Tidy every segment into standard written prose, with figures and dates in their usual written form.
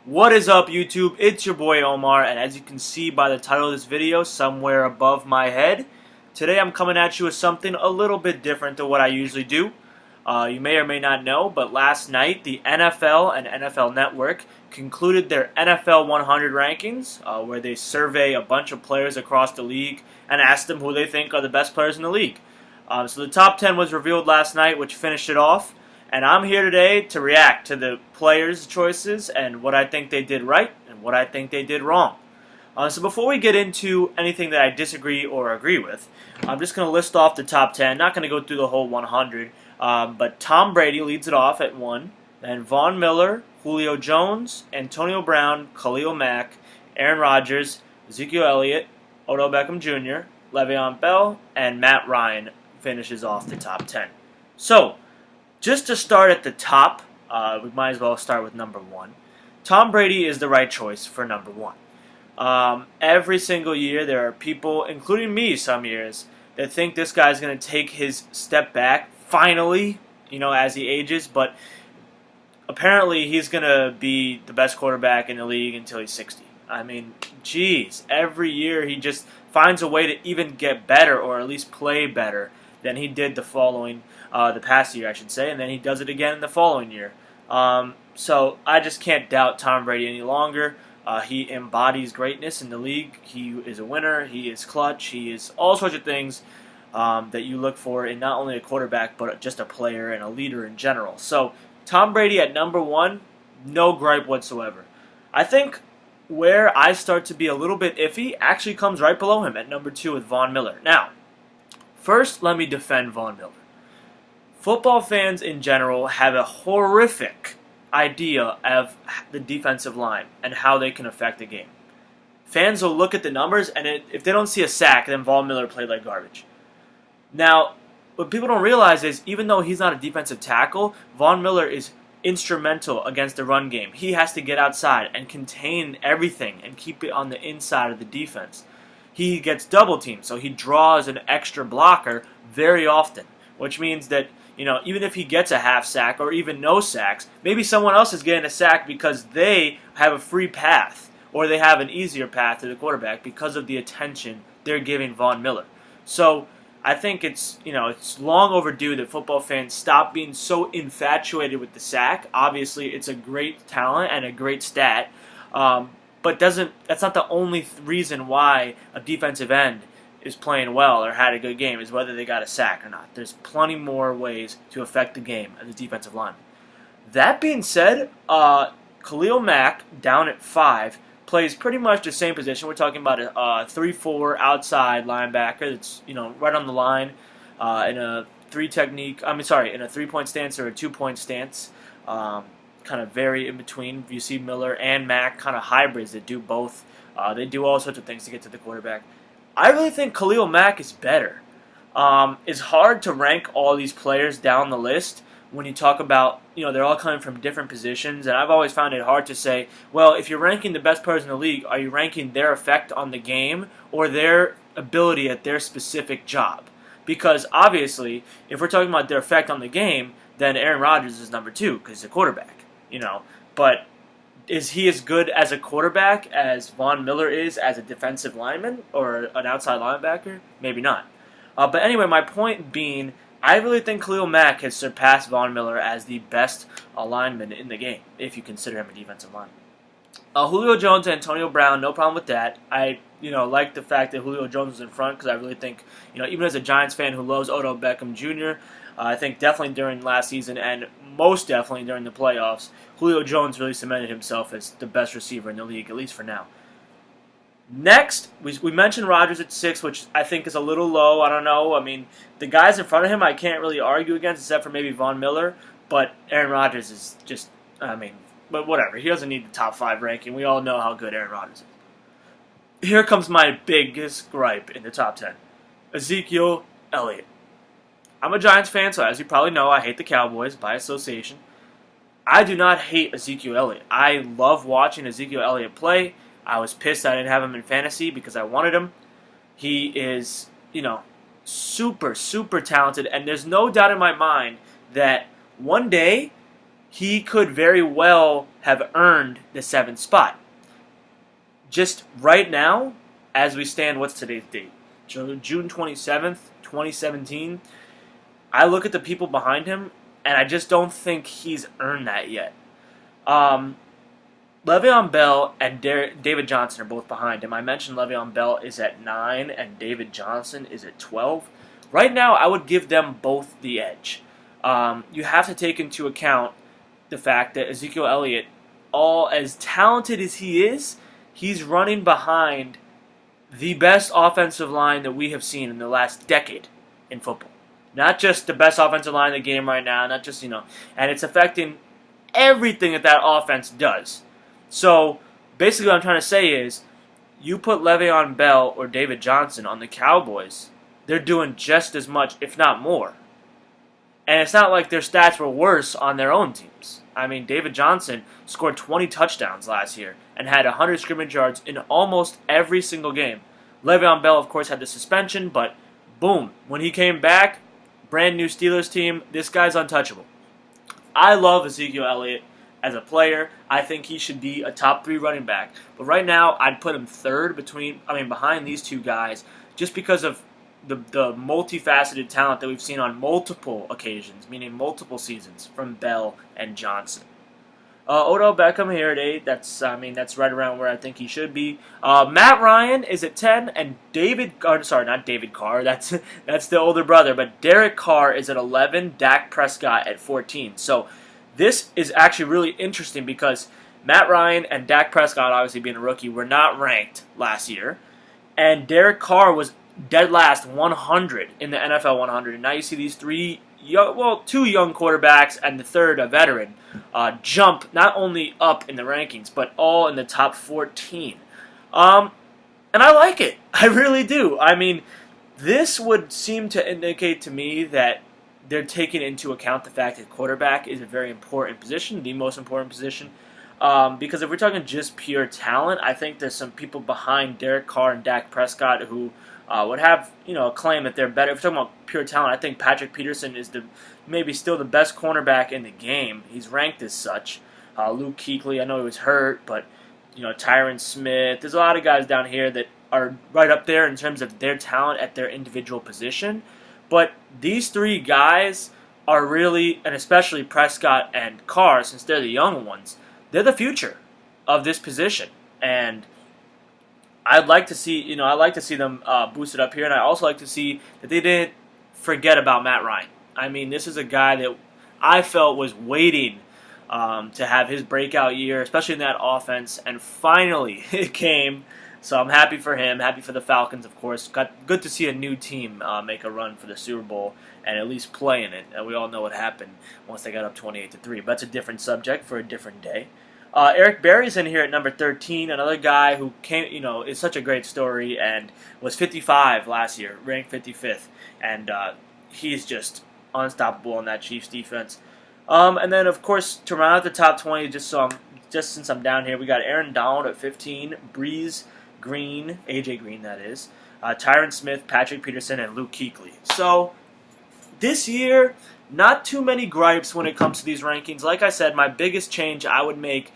What is up, YouTube? It's your boy Omar, and as you can see by the title of this video, somewhere above my head, today I'm coming at you with something a little bit different than what I usually do. You may or may not know, but last night the NFL and NFL Network concluded their NFL100 rankings, where they survey a bunch of players across the league and ask them who they think are the best players in the league. So the top 10 was revealed last night, which finished it off. And I'm here today to react to the players' choices and what I think they did right and what I think they did wrong. So before we get into anything that I disagree or agree with, I'm just going to list off the top 10. Not going to go through the whole 100, but Tom Brady leads it off at 1. Then Von Miller, Julio Jones, Antonio Brown, Khalil Mack, Aaron Rodgers, Ezekiel Elliott, Odell Beckham Jr., Le'Veon Bell, and Matt Ryan finishes off the top 10. So, just to start at the top, we might as well start with number 1. Tom Brady is the right choice for number 1. Every single year there are people, including me some years, that think this guy's going to take his step back, finally, as he ages, but apparently he's going to be the best quarterback in the league until he's 60. I mean, geez, every year he just finds a way to even get better or at least play better than he did the past year, I should say, and then he does it again in the following year. So I just can't doubt Tom Brady any longer. He embodies greatness in the league. He is a winner. He is clutch. He is all sorts of things that you look for in not only a quarterback, but just a player and a leader in general. So Tom Brady at number 1, no gripe whatsoever. I think where I start to be a little bit iffy actually comes right below him at number 2 with Von Miller. Now, first, let me defend Von Miller. Football fans in general have a horrific idea of the defensive line and how they can affect the game. Fans will look at the numbers, and if they don't see a sack, then Von Miller played like garbage. Now, what people don't realize is, even though he's not a defensive tackle, Von Miller is instrumental against the run game. He has to get outside and contain everything and keep it on the inside of the defense. He gets double teamed, so he draws an extra blocker very often, which means that, even if he gets a half sack or even no sacks, maybe someone else is getting a sack because they have a free path or they have an easier path to the quarterback because of the attention they're giving Von Miller. So I think it's long overdue that football fans stop being so infatuated with the sack. Obviously, it's a great talent and a great stat, but that's not the only reason why a defensive end is playing well or had a good game, is whether they got a sack or not. There's plenty more ways to affect the game as a defensive lineman. That being said, Khalil Mack, down at 5, plays pretty much the same position. We're talking about a 3-4 outside linebacker that's right on the line in a in a 3-point stance or a 2-point stance. Kind of vary in between. You see Miller and Mack kind of hybrids that do both. They do all sorts of things to get to the quarterback. I really think Khalil Mack is better. It's hard to rank all these players down the list when you talk about, they're all coming from different positions, and I've always found it hard to say, well, if you're ranking the best players in the league, are you ranking their effect on the game or their ability at their specific job? Because obviously, if we're talking about their effect on the game, then Aaron Rodgers is number 2 because he's a quarterback, But is he as good as a quarterback as Von Miller is as a defensive lineman or an outside linebacker? Maybe not. But anyway, my point being, I really think Khalil Mack has surpassed Von Miller as the best lineman in the game, if you consider him a defensive lineman. Julio Jones and Antonio Brown, no problem with that. I like the fact that Julio Jones was in front because I really think, even as a Giants fan who loves Odell Beckham Jr., I think definitely during last season and most definitely during the playoffs, Julio Jones really cemented himself as the best receiver in the league, at least for now. Next, we mentioned Rodgers at 6, which I think is a little low. I don't know. I mean, the guys in front of him I can't really argue against except for maybe Von Miller, but Aaron Rodgers is just, but whatever. He doesn't need the top 5 ranking. We all know how good Aaron Rodgers is. Here comes my biggest gripe in the top 10. Ezekiel Elliott. I'm a Giants fan, so as you probably know, I hate the Cowboys by association. I do not hate Ezekiel Elliott. I love watching Ezekiel Elliott play. I was pissed I didn't have him in fantasy because I wanted him. He is, super, super talented, and there's no doubt in my mind that one day he could very well have earned the 7th spot. Just right now, as we stand, what's today's date? June 27th, 2017. I look at the people behind him, and I just don't think he's earned that yet. Le'Veon Bell and David Johnson are both behind him. I mentioned Le'Veon Bell is at 9 and David Johnson is at 12. Right now, I would give them both the edge. You have to take into account the fact that Ezekiel Elliott, all as talented as he is, he's running behind the best offensive line that we have seen in the last decade in football. Not just the best offensive line in the game right now, not just, and it's affecting everything that offense does. So, basically what I'm trying to say is, you put Le'Veon Bell or David Johnson on the Cowboys, they're doing just as much, if not more. And it's not like their stats were worse on their own teams. I mean, David Johnson scored 20 touchdowns last year and had 100 scrimmage yards in almost every single game. Le'Veon Bell, of course, had the suspension, but boom, when he came back, brand new Steelers team, this guy's untouchable. I love Ezekiel Elliott as a player. I think he should be a top 3 running back. But right now, I'd put him third behind these two guys, just because of the multifaceted talent that we've seen on multiple occasions, meaning multiple seasons, from Bell and Johnson. Odell Beckham here at 8. That's right around where I think he should be. Matt Ryan is at 10, and not David Carr. That's the older brother, but Derek Carr is at 11. Dak Prescott at 14. So this is actually really interesting because Matt Ryan and Dak Prescott, obviously being a rookie, were not ranked last year, and Derek Carr was dead last 100 in the NFL 100. And now you see these two young quarterbacks and the third, a veteran, jump not only up in the rankings, but all in the top 14. And I like it. I really do. I mean, this would seem to indicate to me that they're taking into account the fact that quarterback is a very important position, the most important position. Because if we're talking just pure talent, I think there's some people behind Derek Carr and Dak Prescott who would have, a claim that they're better. If we're talking about pure talent, I think Patrick Peterson is maybe still the best cornerback in the game. He's ranked as such. Luke Kuechly, I know he was hurt, but Tyron Smith. There's a lot of guys down here that are right up there in terms of their talent at their individual position. But these 3 guys are really, and especially Prescott and Carr, since they're the young ones, they're the future of this position. And I'd like to see, them boosted up here, and I also like to see that they didn't forget about Matt Ryan. I mean, this is a guy that I felt was waiting to have his breakout year, especially in that offense, and finally it came. So I'm happy for him, happy for the Falcons, of course. Good to see a new team make a run for the Super Bowl and at least play in it. And we all know what happened once they got up 28-3. But that's a different subject for a different day. Eric Berry's in here at number 13, another guy who came, is such a great story and was 55 last year, ranked 55th. And he's just unstoppable on that Chiefs defense. And then, of course, to round out the top 20, just since I'm down here, we got Aaron Donald at 15, Breeze Green, AJ Green that is, Tyron Smith, Patrick Peterson, and Luke Kuechly. So this year, not too many gripes when it comes to these rankings. Like I said, my biggest change I would make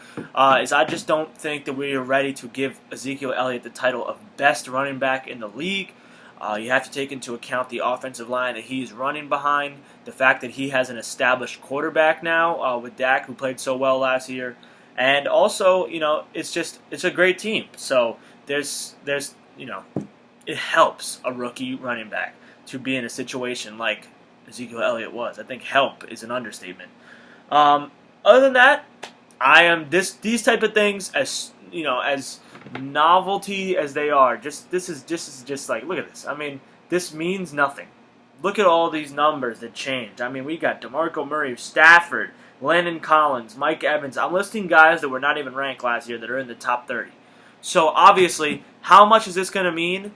is I just don't think that we are ready to give Ezekiel Elliott the title of best running back in the league. You have to take into account the offensive line that he's running behind, the fact that he has an established quarterback now with Dak, who played so well last year, and also, it's a great team. So there's it helps a rookie running back to be in a situation like Ezekiel Elliott was. I think help is an understatement. Other than that, I am these type of things, as as novelty as they are. This is just like, look at this. I mean, this means nothing. Look at all these numbers that change. I mean, we got DeMarco Murray, Stafford, Landon Collins, Mike Evans. I'm listing guys that were not even ranked last year that are in the top 30. So obviously, how much is this going to mean?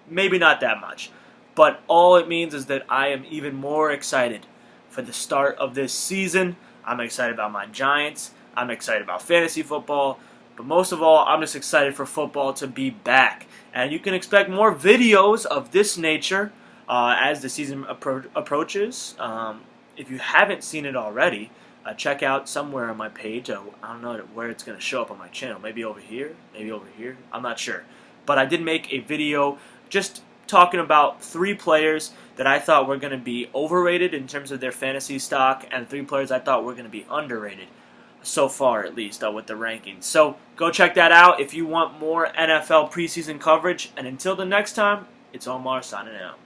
Maybe not that much. But all it means is that I am even more excited for the start of this season. I'm excited about my Giants. I'm excited about fantasy football. But most of all, I'm just excited for football to be back. And you can expect more videos of this nature as the season approaches. If you haven't seen it already, check out somewhere on my page. I don't know where it's going to show up on my channel. Maybe over here, maybe over here. I'm not sure. But I did make a video just talking about 3 players that I thought were going to be overrated in terms of their fantasy stock, and 3 players I thought were going to be underrated, so far at least, with the rankings. So go check that out if you want more NFL preseason coverage. And until the next time, it's Omar signing out.